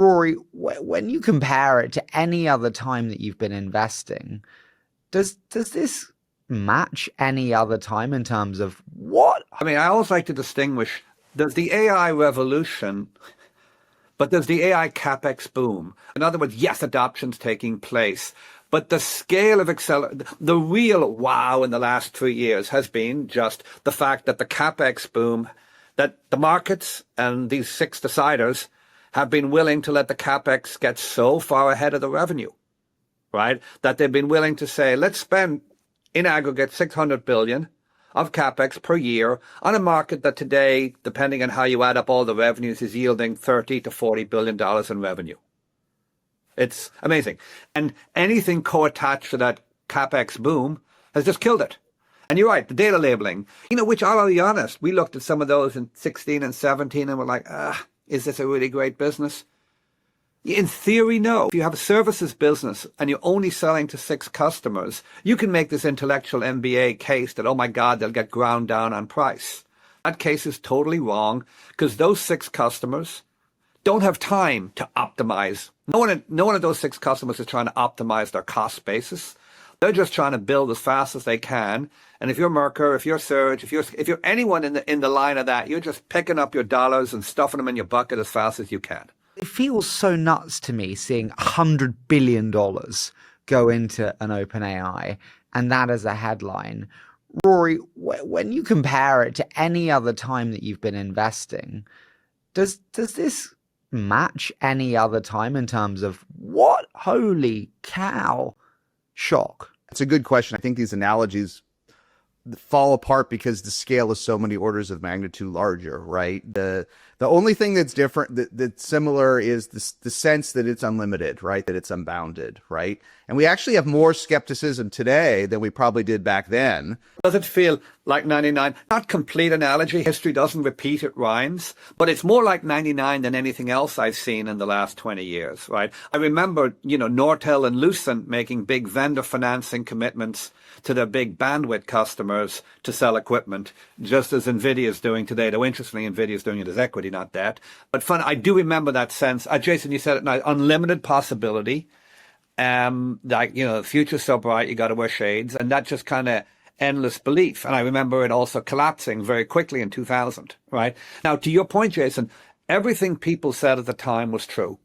Rory, when you compare it to any other time that you've been investing, does this match any other time in terms of what? I mean, I always like to distinguish, there's the AI revolution, but there's the AI CapEx boom. In other words, yes, adoption's taking place, but the scale of the real wow in the last 3 years has been just the fact that the CapEx boom, that the markets and these six deciders have been willing to let the CapEx get so far ahead of the revenue, right? That they've been willing to say, let's spend in aggregate 600 billion of CapEx per year on a market that today, depending on how you add up all the revenues, is yielding $30 to $40 billion in revenue. It's amazing. And anything co-attached to that CapEx boom has just killed it. And you're right, the data labeling, which I'll be honest, we looked at some of those in 16 and 17 and we're like, is this a really great business? In theory, no. If you have a services business and you're only selling to 6 customers, you can make this intellectual MBA case that, oh my God, they'll get ground down on price. That case is totally wrong because those 6 customers don't have time to optimize. No one of those 6 customers is trying to optimize their cost basis. They're just trying to build as fast as they can. And if you're Mercer, if you're Surge, if you're anyone in the line of that, you're just picking up your dollars and stuffing them in your bucket as fast as you can. It feels so nuts to me seeing $100 billion go into an OpenAI, and that as a headline. Rory, when you compare it to any other time that you've been investing, does this match any other time in terms of what? Holy cow, shock. It's a good question. I think these analogies fall apart because the scale is so many orders of magnitude larger, right? The only thing that's different, that's similar, is the sense that it's unlimited, right? That it's unbounded, right? And we actually have more skepticism today than we probably did back then. Does it feel like 99? Not complete analogy. History doesn't repeat, it rhymes. But it's more like 99 than anything else I've seen in the last 20 years, right? I remember, Nortel and Lucent making big vendor financing commitments to their big bandwidth customers to sell equipment, just as NVIDIA is doing today. Though interestingly, NVIDIA is doing it as equity, not debt. But fun, I do remember that sense. Jason, you said it now, unlimited possibility. The future's so bright, you got to wear shades. And that just kind of endless belief. And I remember it also collapsing very quickly in 2000, right? Now, to your point, Jason, everything people said at the time was true.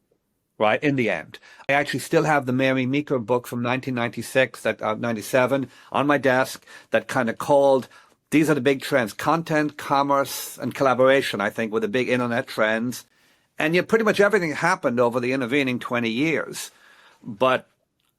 Right, in the end. I actually still have the Mary Meeker book from 1996, 97 on my desk that kind of called, these are the big trends, content, commerce, and collaboration, I think, were the big internet trends. And yet pretty much everything happened over the intervening 20 years. But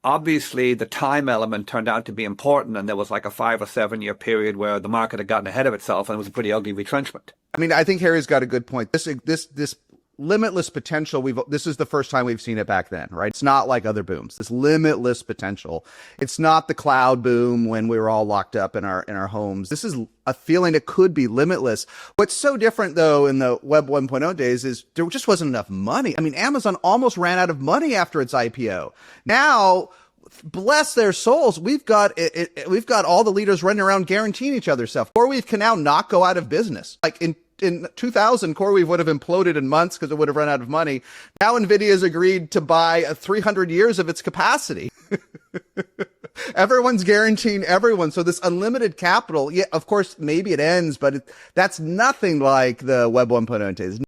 obviously the time element turned out to be important, and there was like a 5 or 7 year period where the market had gotten ahead of itself and it was a pretty ugly retrenchment. I mean, I think Harry's got a good point. This limitless potential, this is the first time we've seen it back then, right? It's not like other booms. This limitless potential. It's not the cloud boom when we were all locked up in our homes. This is a feeling it could be limitless. What's so different though in the Web 1.0 days is there just wasn't enough money. I mean, Amazon almost ran out of money after its IPO. Now, bless their souls, we've got all the leaders running around guaranteeing each other stuff. CoreWeave can now not go out of business. Like in 2000, CoreWeave would have imploded in months because it would have run out of money. Now NVIDIA's agreed to buy 300 years of its capacity. Everyone's guaranteeing everyone. So this unlimited capital, yeah, of course, maybe it ends, but that's nothing like the Web 1.0 days.